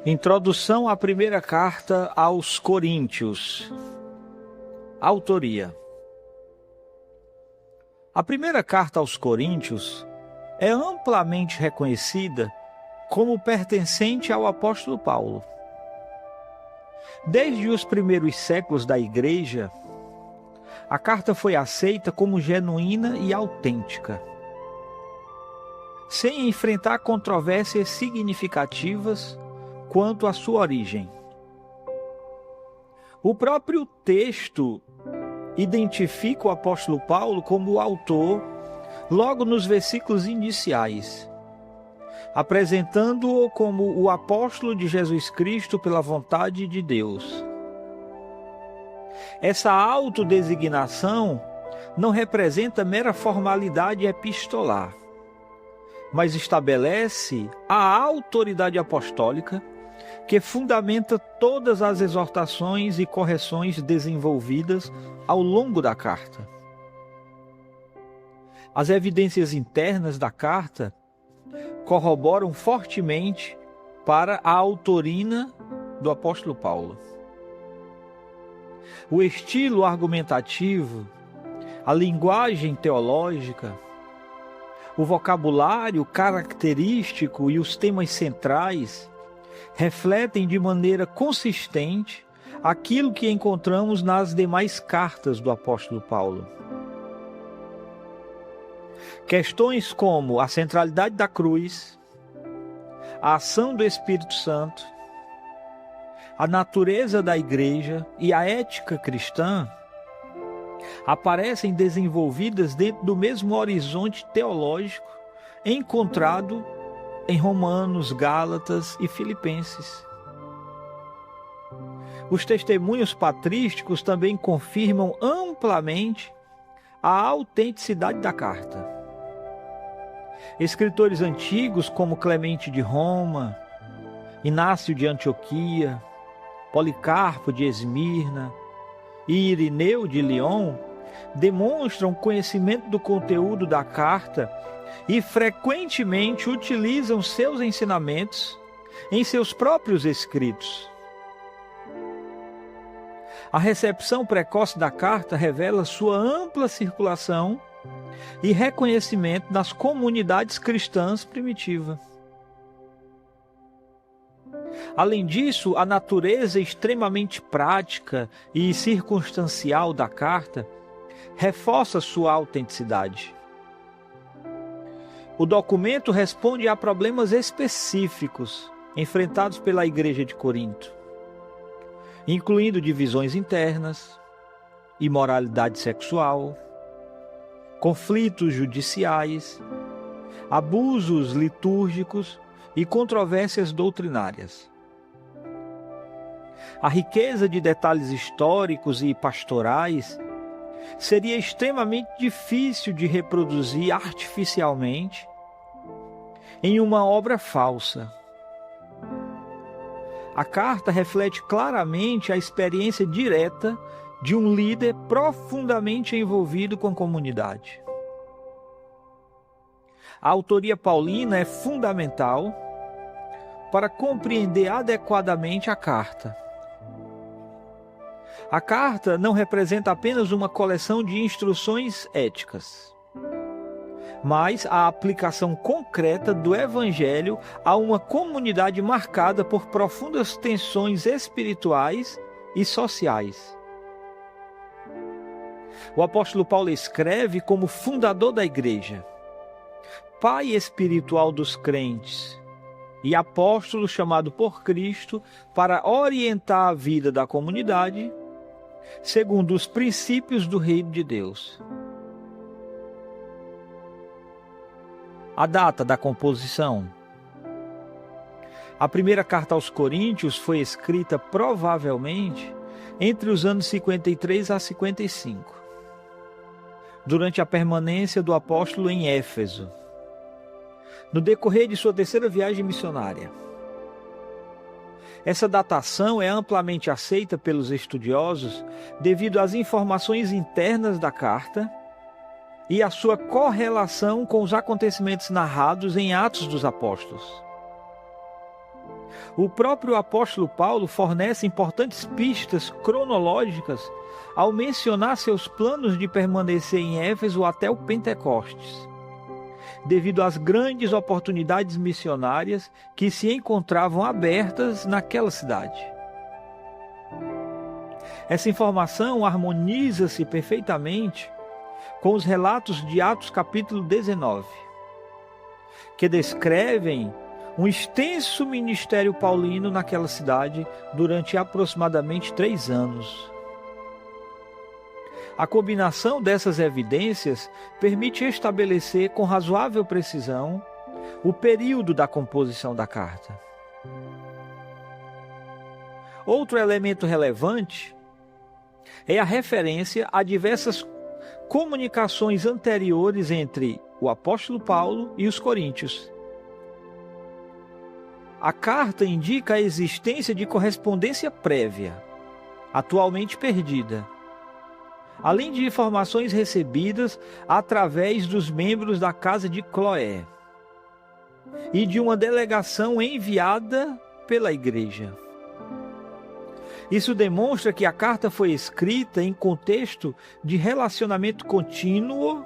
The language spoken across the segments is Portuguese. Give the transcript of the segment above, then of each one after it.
Introdução à primeira carta aos Coríntios. Autoria. A primeira carta aos Coríntios é amplamente reconhecida como pertencente ao apóstolo Paulo. Desde os primeiros séculos da Igreja, a carta foi aceita como genuína e autêntica, sem enfrentar controvérsias significativas quanto à sua origem. O próprio texto identifica o apóstolo Paulo como o autor logo nos versículos iniciais, apresentando-o como o apóstolo de Jesus Cristo pela vontade de Deus. Essa autodesignação não representa mera formalidade epistolar, mas estabelece a autoridade apostólica que fundamenta todas as exortações e correções desenvolvidas ao longo da carta. As evidências internas da carta corroboram fortemente para a autorina do apóstolo Paulo. O estilo argumentativo, a linguagem teológica, o vocabulário característico e os temas centrais refletem de maneira consistente aquilo que encontramos nas demais cartas do apóstolo Paulo. Questões como a centralidade da cruz, a ação do Espírito Santo, a natureza da igreja e a ética cristã aparecem desenvolvidas dentro do mesmo horizonte teológico encontrado em Romanos, Gálatas e Filipenses. Os testemunhos patrísticos também confirmam amplamente a autenticidade da carta. Escritores antigos como Clemente de Roma, Inácio de Antioquia, Policarpo de Esmirna e Irineu de Lyon demonstram conhecimento do conteúdo da carta e frequentemente utilizam seus ensinamentos em seus próprios escritos. A recepção precoce da carta revela sua ampla circulação e reconhecimento nas comunidades cristãs primitivas. Além disso, a natureza extremamente prática e circunstancial da carta reforça sua autenticidade. O documento responde a problemas específicos enfrentados pela Igreja de Corinto, incluindo divisões internas, imoralidade sexual, conflitos judiciais, abusos litúrgicos e controvérsias doutrinárias. A riqueza de detalhes históricos e pastorais seria extremamente difícil de reproduzir artificialmente em uma obra falsa. A carta reflete claramente a experiência direta de um líder profundamente envolvido com a comunidade. A autoria paulina é fundamental para compreender adequadamente a carta. A carta não representa apenas uma coleção de instruções éticas, mas a aplicação concreta do Evangelho a uma comunidade marcada por profundas tensões espirituais e sociais. O apóstolo Paulo escreve como fundador da igreja, pai espiritual dos crentes e apóstolo chamado por Cristo para orientar a vida da comunidade segundo os princípios do reino de Deus. A data da composição. A primeira carta aos Coríntios foi escrita provavelmente entre os anos 53 a 55, durante a permanência do apóstolo em Éfeso, no decorrer de sua terceira viagem missionária. Essa datação é amplamente aceita pelos estudiosos devido às informações internas da carta e à sua correlação com os acontecimentos narrados em Atos dos Apóstolos. O próprio apóstolo Paulo fornece importantes pistas cronológicas ao mencionar seus planos de permanecer em Éfeso até o Pentecostes, devido às grandes oportunidades missionárias que se encontravam abertas naquela cidade. Essa informação harmoniza-se perfeitamente com os relatos de Atos capítulo 19, que descrevem um extenso ministério paulino naquela cidade durante aproximadamente 3 anos. A combinação dessas evidências permite estabelecer com razoável precisão o período da composição da carta. Outro elemento relevante é a referência a diversas comunicações anteriores entre o apóstolo Paulo e os coríntios. A carta indica a existência de correspondência prévia, atualmente perdida, além de informações recebidas através dos membros da casa de Cloé e de uma delegação enviada pela igreja. Isso demonstra que a carta foi escrita em contexto de relacionamento contínuo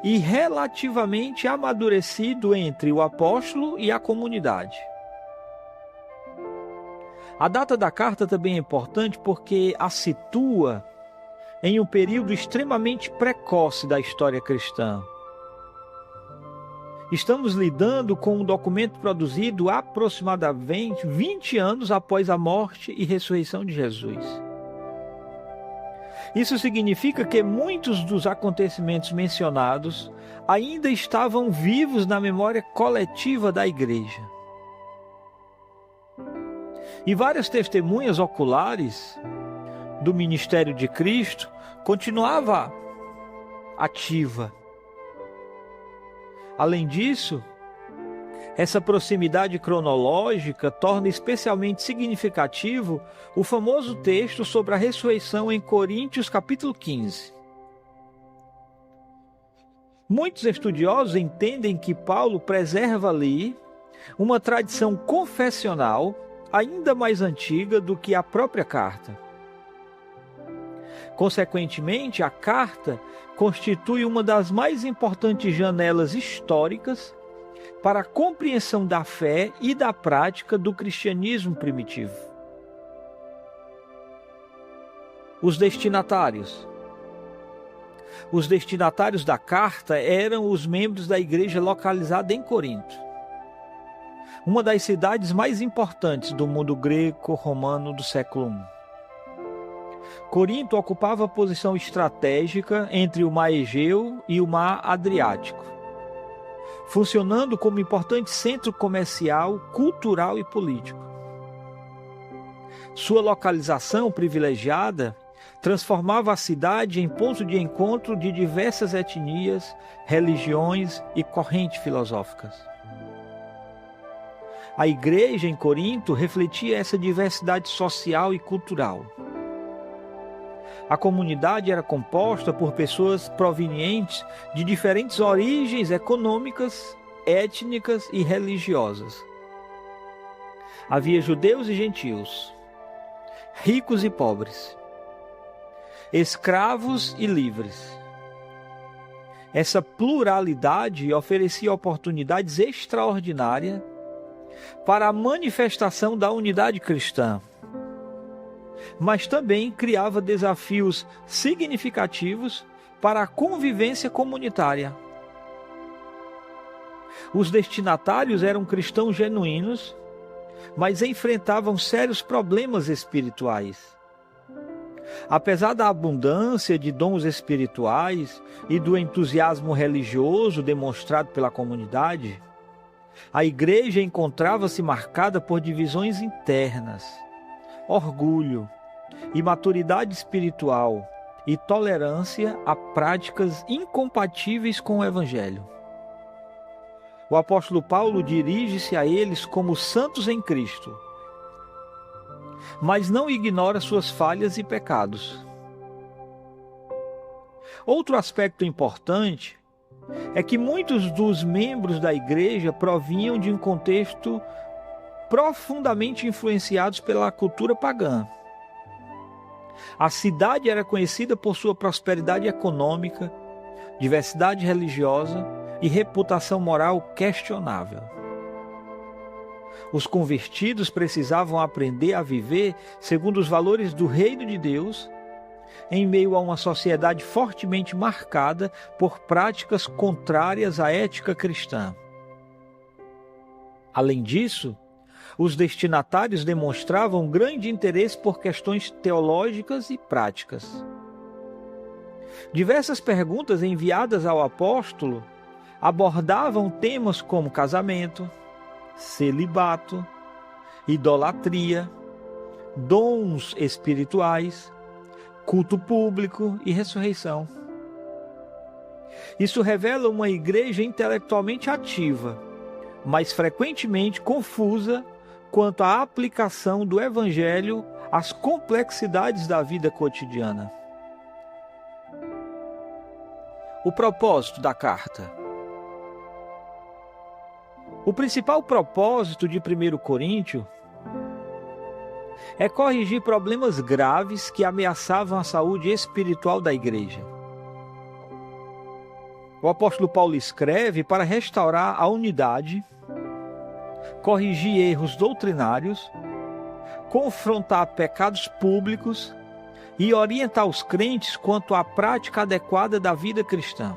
e relativamente amadurecido entre o apóstolo e a comunidade. A data da carta também é importante porque a situa em um período extremamente precoce da história cristã. Estamos lidando com um documento produzido aproximadamente 20 anos após a morte e ressurreição de Jesus. Isso significa que muitos dos acontecimentos mencionados ainda estavam vivos na memória coletiva da igreja. E várias testemunhas oculares do ministério de Cristo continuava ativa. Além disso, essa proximidade cronológica torna especialmente significativo o famoso texto sobre a ressurreição em Coríntios capítulo 15. Muitos estudiosos entendem que Paulo preserva ali uma tradição confessional ainda mais antiga do que a própria carta. Consequentemente, a carta constitui uma das mais importantes janelas históricas para a compreensão da fé e da prática do cristianismo primitivo. Os destinatários. Os destinatários da carta eram os membros da igreja localizada em Corinto, uma das cidades mais importantes do mundo greco-romano do século I. Corinto ocupava posição estratégica entre o mar Egeu e o mar Adriático, funcionando como importante centro comercial, cultural e político. Sua localização privilegiada transformava a cidade em ponto de encontro de diversas etnias, religiões e correntes filosóficas. A igreja em Corinto refletia essa diversidade social e cultural. A comunidade era composta por pessoas provenientes de diferentes origens econômicas, étnicas e religiosas. Havia judeus e gentios, ricos e pobres, escravos e livres. Essa pluralidade oferecia oportunidades extraordinárias para a manifestação da unidade cristã, mas também criava desafios significativos para a convivência comunitária. Os destinatários eram cristãos genuínos, mas enfrentavam sérios problemas espirituais. Apesar da abundância de dons espirituais e do entusiasmo religioso demonstrado pela comunidade, a igreja encontrava-se marcada por divisões internas, orgulho, imaturidade espiritual e tolerância a práticas incompatíveis com o Evangelho. O apóstolo Paulo dirige-se a eles como santos em Cristo, mas não ignora suas falhas e pecados. Outro aspecto importante é que muitos dos membros da igreja provinham de um contexto profundamente influenciados pela cultura pagã. A cidade era conhecida por sua prosperidade econômica, diversidade religiosa e reputação moral questionável. Os convertidos precisavam aprender a viver segundo os valores do reino de Deus, em meio a uma sociedade fortemente marcada por práticas contrárias à ética cristã. Além disso, os destinatários demonstravam grande interesse por questões teológicas e práticas. Diversas perguntas enviadas ao apóstolo abordavam temas como casamento, celibato, idolatria, dons espirituais, culto público e ressurreição. Isso revela uma igreja intelectualmente ativa, mas frequentemente confusa quanto à aplicação do Evangelho às complexidades da vida cotidiana. O propósito da carta. O principal propósito de 1 Coríntios é corrigir problemas graves que ameaçavam a saúde espiritual da igreja. O apóstolo Paulo escreve para restaurar a unidade, corrigir erros doutrinários, confrontar pecados públicos e orientar os crentes quanto à prática adequada da vida cristã.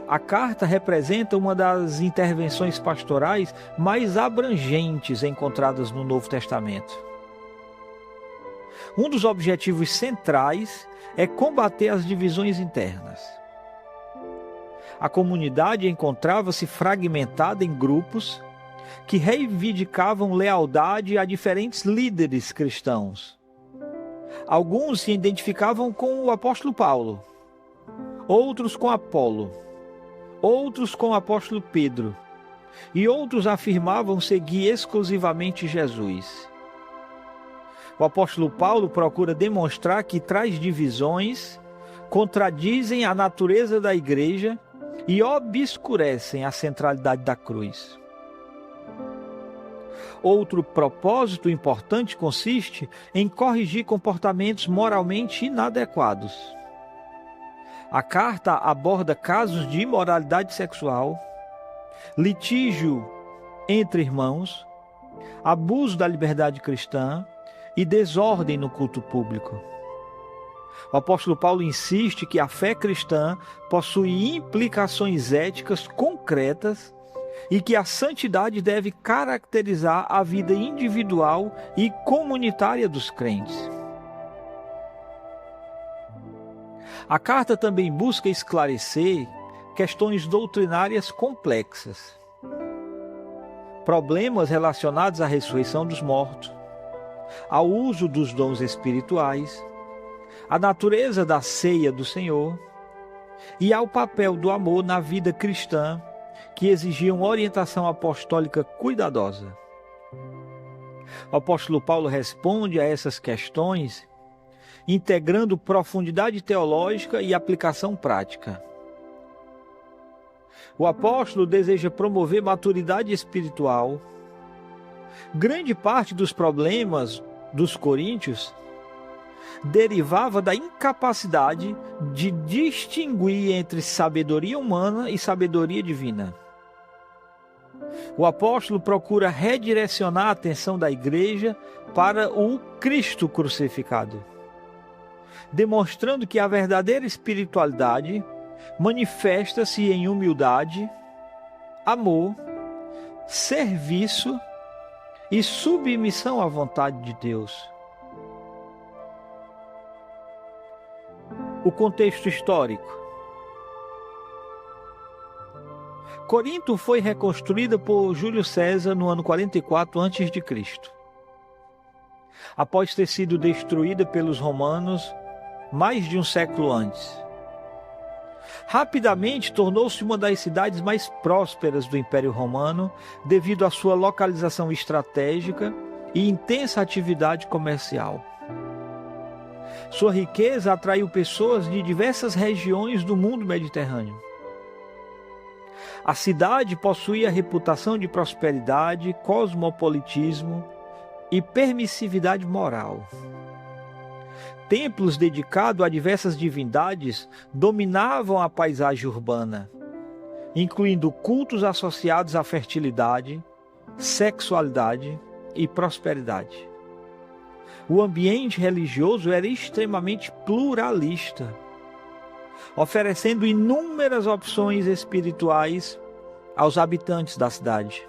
A carta representa uma das intervenções pastorais mais abrangentes encontradas no Novo Testamento. Um dos objetivos centrais é combater as divisões internas. A comunidade encontrava-se fragmentada em grupos que reivindicavam lealdade a diferentes líderes cristãos. Alguns se identificavam com o apóstolo Paulo, outros com Apolo, outros com o apóstolo Pedro, e outros afirmavam seguir exclusivamente Jesus. O apóstolo Paulo procura demonstrar que tais divisões contradizem a natureza da igreja e obscurecem a centralidade da cruz. Outro propósito importante consiste em corrigir comportamentos moralmente inadequados. A carta aborda casos de imoralidade sexual, litígio entre irmãos, abuso da liberdade cristã e desordem no culto público. O apóstolo Paulo insiste que a fé cristã possui implicações éticas concretas e que a santidade deve caracterizar a vida individual e comunitária dos crentes. A carta também busca esclarecer questões doutrinárias complexas, problemas relacionados à ressurreição dos mortos, ao uso dos dons espirituais, à natureza da ceia do Senhor e ao papel do amor na vida cristã, que exigiam orientação apostólica cuidadosa. O apóstolo Paulo responde a essas questões integrando profundidade teológica e aplicação prática. O apóstolo deseja promover maturidade espiritual. Grande parte dos problemas dos coríntios derivava da incapacidade de distinguir entre sabedoria humana e sabedoria divina. O apóstolo procura redirecionar a atenção da igreja para o Cristo crucificado, demonstrando que a verdadeira espiritualidade manifesta-se em humildade, amor, serviço e submissão à vontade de Deus. O contexto histórico. Corinto foi reconstruída por Júlio César no ano 44 a.C., após ter sido destruída pelos romanos mais de um século antes. Rapidamente tornou-se uma das cidades mais prósperas do Império Romano devido à sua localização estratégica e intensa atividade comercial. Sua riqueza atraiu pessoas de diversas regiões do mundo mediterrâneo. A cidade possuía reputação de prosperidade, cosmopolitismo e permissividade moral. Templos dedicados a diversas divindades dominavam a paisagem urbana, incluindo cultos associados à fertilidade, sexualidade e prosperidade. O ambiente religioso era extremamente pluralista, oferecendo inúmeras opções espirituais aos habitantes da cidade.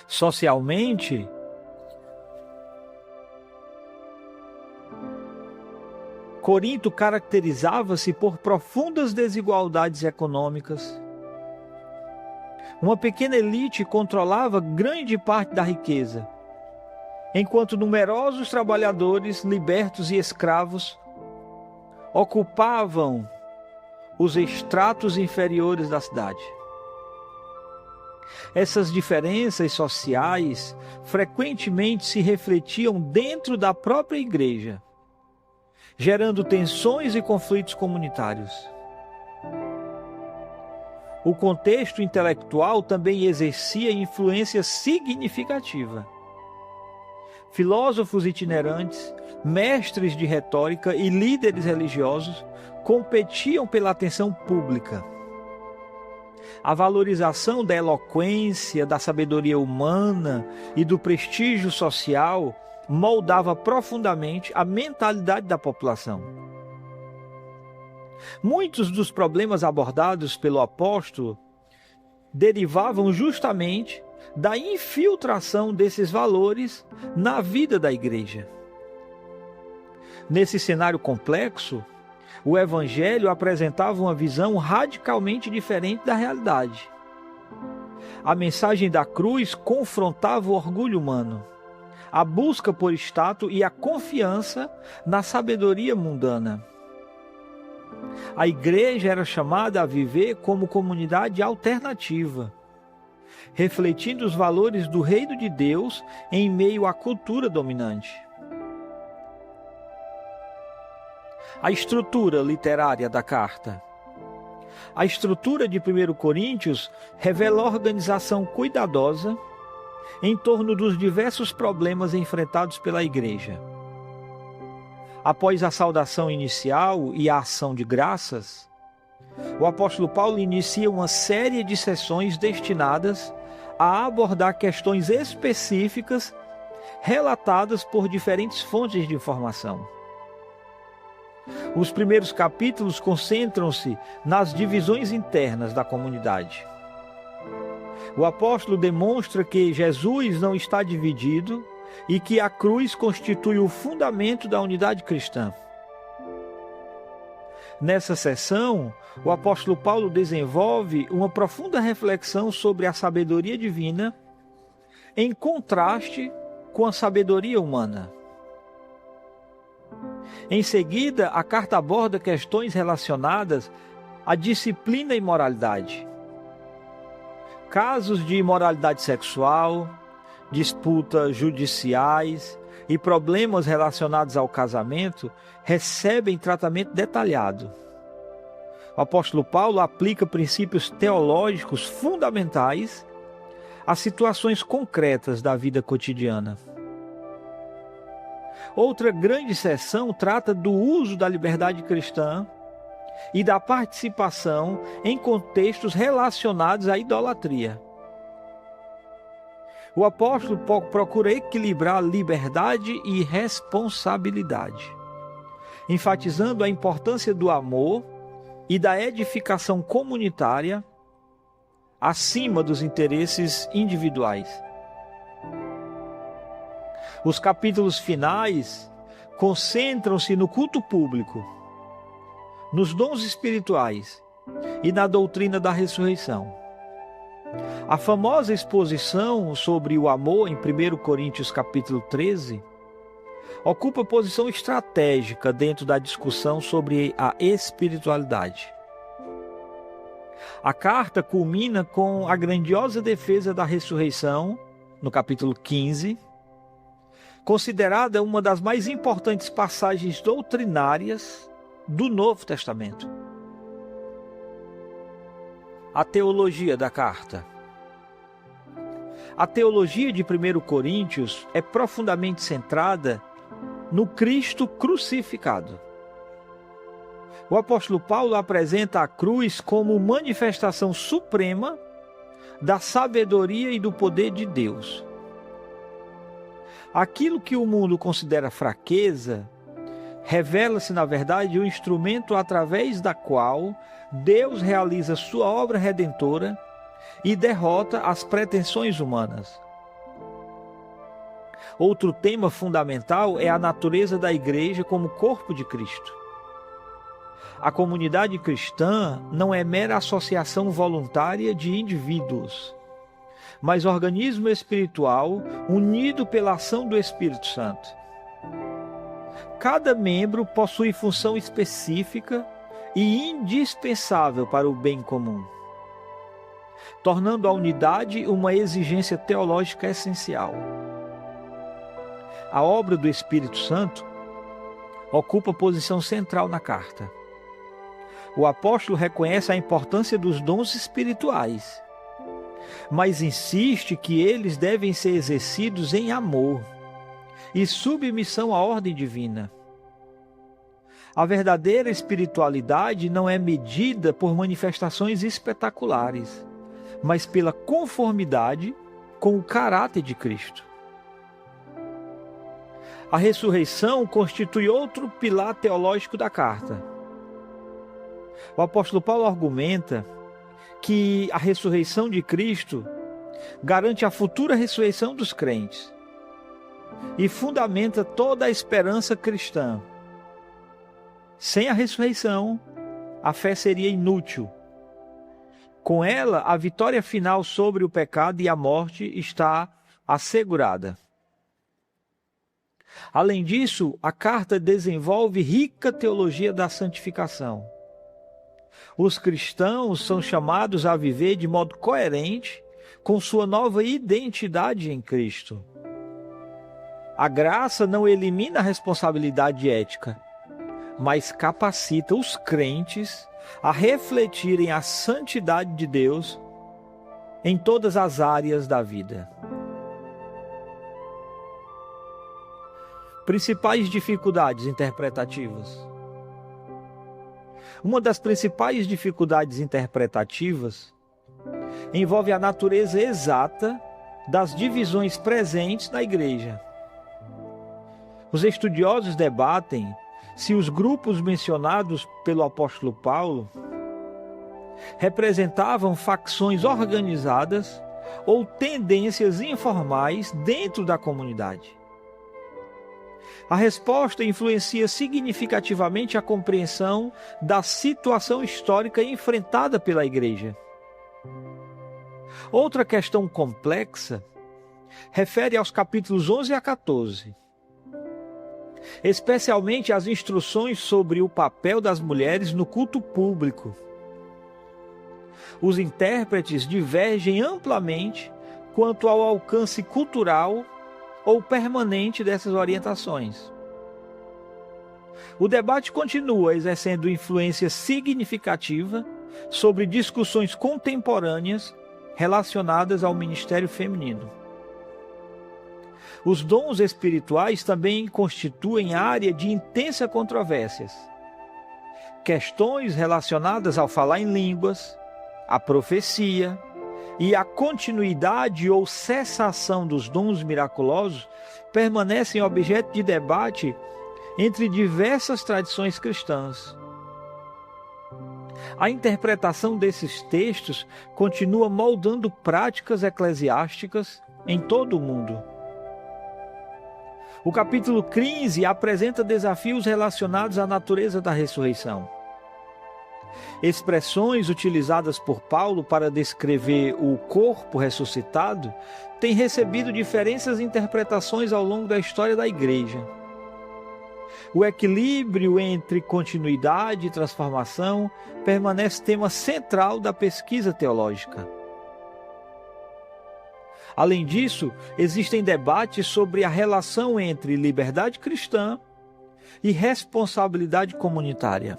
Socialmente, Corinto caracterizava-se por profundas desigualdades econômicas. Uma pequena elite controlava grande parte da riqueza, enquanto numerosos trabalhadores, libertos e escravos, ocupavam os estratos inferiores da cidade. Essas diferenças sociais frequentemente se refletiam dentro da própria igreja, gerando tensões e conflitos comunitários. O contexto intelectual também exercia influência significativa. Filósofos itinerantes, mestres de retórica e líderes religiosos competiam pela atenção pública. A valorização da eloquência, da sabedoria humana e do prestígio social moldava profundamente a mentalidade da população. Muitos dos problemas abordados pelo apóstolo derivavam justamente da infiltração desses valores na vida da igreja. Nesse cenário complexo, o Evangelho apresentava uma visão radicalmente diferente da realidade. A mensagem da cruz confrontava o orgulho humano, a busca por status e a confiança na sabedoria mundana. A igreja era chamada a viver como comunidade alternativa, refletindo os valores do reino de Deus em meio à cultura dominante. A estrutura literária da carta. A estrutura de 1 Coríntios revela organização cuidadosa em torno dos diversos problemas enfrentados pela igreja. Após a saudação inicial e a ação de graças, o apóstolo Paulo inicia uma série de sessões destinadas a abordar questões específicas relatadas por diferentes fontes de informação. Os primeiros capítulos concentram-se nas divisões internas da comunidade. O apóstolo demonstra que Jesus não está dividido e que a cruz constitui o fundamento da unidade cristã. Nessa sessão, o apóstolo Paulo desenvolve uma profunda reflexão sobre a sabedoria divina, em contraste com a sabedoria humana. Em seguida, a carta aborda questões relacionadas à disciplina e moralidade. Casos de imoralidade sexual, disputas judiciais e problemas relacionados ao casamento recebem tratamento detalhado. O apóstolo Paulo aplica princípios teológicos fundamentais às situações concretas da vida cotidiana. Outra grande seção trata do uso da liberdade cristã e da participação em contextos relacionados à idolatria. O apóstolo procura equilibrar liberdade e responsabilidade, enfatizando a importância do amor e da edificação comunitária acima dos interesses individuais. Os capítulos finais concentram-se no culto público, nos dons espirituais e na doutrina da ressurreição. A famosa exposição sobre o amor em 1 Coríntios capítulo 13 ocupa posição estratégica dentro da discussão sobre a espiritualidade. A carta culmina com a grandiosa defesa da ressurreição, no capítulo 15, considerada uma das mais importantes passagens doutrinárias do Novo Testamento. a teologia da carta. A teologia de 1 Coríntios é profundamente centrada no Cristo crucificado. O apóstolo Paulo apresenta a cruz como manifestação suprema da sabedoria e do poder de Deus. Aquilo que o mundo considera fraqueza, revela-se, na verdade, o instrumento através da qual Deus realiza sua obra redentora e derrota as pretensões humanas. Outro tema fundamental é a natureza da igreja como corpo de Cristo. A comunidade cristã não é mera associação voluntária de indivíduos, mas organismo espiritual unido pela ação do Espírito Santo. Cada membro possui função específica e indispensável para o bem comum, tornando a unidade uma exigência teológica essencial. A obra do Espírito Santo ocupa posição central na carta. O apóstolo reconhece a importância dos dons espirituais, mas insiste que eles devem ser exercidos em amor e submissão à ordem divina. A verdadeira espiritualidade não é medida por manifestações espetaculares, mas pela conformidade com o caráter de Cristo. A ressurreição constitui outro pilar teológico da carta. O apóstolo Paulo argumenta que a ressurreição de Cristo garante a futura ressurreição dos crentes e fundamenta toda a esperança cristã. Sem a ressurreição, a fé seria inútil. Com ela, a vitória final sobre o pecado e a morte está assegurada. Além disso, a carta desenvolve rica teologia da santificação. Os cristãos são chamados a viver de modo coerente com sua nova identidade em Cristo. A graça não elimina a responsabilidade ética, mas capacita os crentes a refletirem a santidade de Deus em todas as áreas da vida. Principais dificuldades interpretativas. Uma das principais dificuldades interpretativas envolve a natureza exata das divisões presentes na igreja. Os estudiosos debatem se os grupos mencionados pelo apóstolo Paulo representavam facções organizadas ou tendências informais dentro da comunidade. A resposta influencia significativamente a compreensão da situação histórica enfrentada pela igreja. Outra questão complexa refere aos capítulos 11 a 14, especialmente as instruções sobre o papel das mulheres no culto público. Os intérpretes divergem amplamente quanto ao alcance cultural ou permanente dessas orientações. O debate continua exercendo influência significativa sobre discussões contemporâneas relacionadas ao ministério feminino. Os dons espirituais também constituem área de intensa controvérsias. Questões relacionadas ao falar em línguas, à profecia e à continuidade ou cessação dos dons miraculosos permanecem objeto de debate entre diversas tradições cristãs. A interpretação desses textos continua moldando práticas eclesiásticas em todo o mundo. O capítulo 15 apresenta desafios relacionados à natureza da ressurreição. Expressões utilizadas por Paulo para descrever o corpo ressuscitado têm recebido diferentes interpretações ao longo da história da igreja. O equilíbrio entre continuidade e transformação permanece tema central da pesquisa teológica. Além disso, existem debates sobre a relação entre liberdade cristã e responsabilidade comunitária.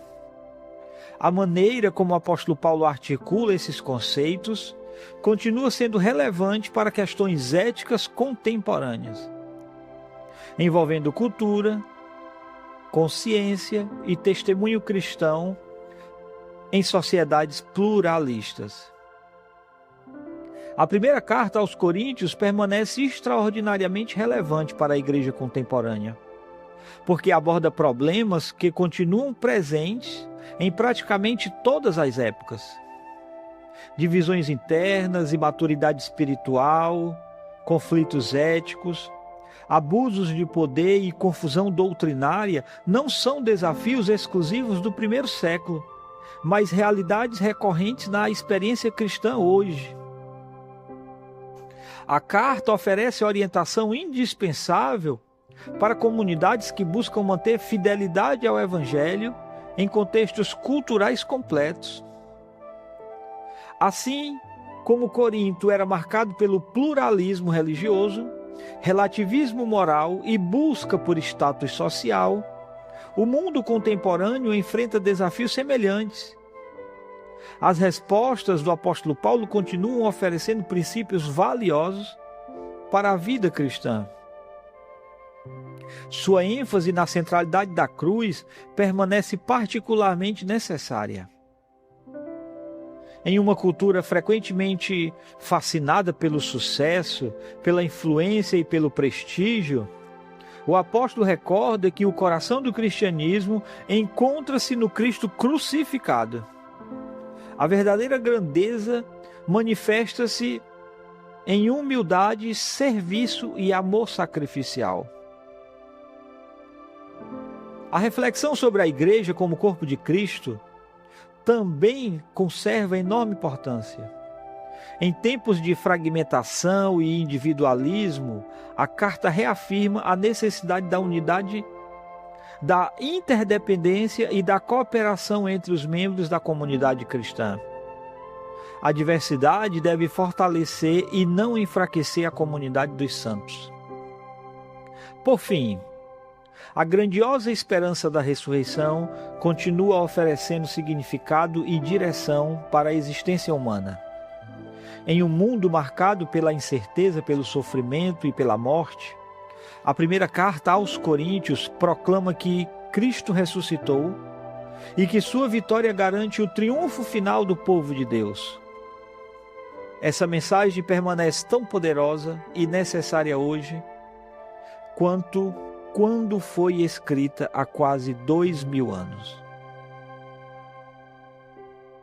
A maneira como o apóstolo Paulo articula esses conceitos continua sendo relevante para questões éticas contemporâneas, envolvendo cultura, consciência e testemunho cristão em sociedades pluralistas. A primeira carta aos Coríntios permanece extraordinariamente relevante para a igreja contemporânea, porque aborda problemas que continuam presentes em praticamente todas as épocas. Divisões internas, imaturidade espiritual, conflitos éticos, abusos de poder e confusão doutrinária não são desafios exclusivos do primeiro século, mas realidades recorrentes na experiência cristã hoje. A carta oferece orientação indispensável para comunidades que buscam manter fidelidade ao Evangelho em contextos culturais completos. Assim como Corinto era marcado pelo pluralismo religioso, relativismo moral e busca por status social, o mundo contemporâneo enfrenta desafios semelhantes. As respostas do apóstolo Paulo continuam oferecendo princípios valiosos para a vida cristã. Sua ênfase na centralidade da cruz permanece particularmente necessária. Em uma cultura frequentemente fascinada pelo sucesso, pela influência e pelo prestígio, o apóstolo recorda que o coração do cristianismo encontra-se no Cristo crucificado. A verdadeira grandeza manifesta-se em humildade, serviço e amor sacrificial. A reflexão sobre a igreja como corpo de Cristo também conserva enorme importância. Em tempos de fragmentação e individualismo, a carta reafirma a necessidade da unidade, da interdependência e da cooperação entre os membros da comunidade cristã. A diversidade deve fortalecer e não enfraquecer a comunidade dos santos. Por fim, a grandiosa esperança da ressurreição continua oferecendo significado e direção para a existência humana. Em um mundo marcado pela incerteza, pelo sofrimento e pela morte, a primeira carta aos Coríntios proclama que Cristo ressuscitou e que sua vitória garante o triunfo final do povo de Deus. Essa mensagem permanece tão poderosa e necessária hoje quanto quando foi escrita há quase 2000 anos.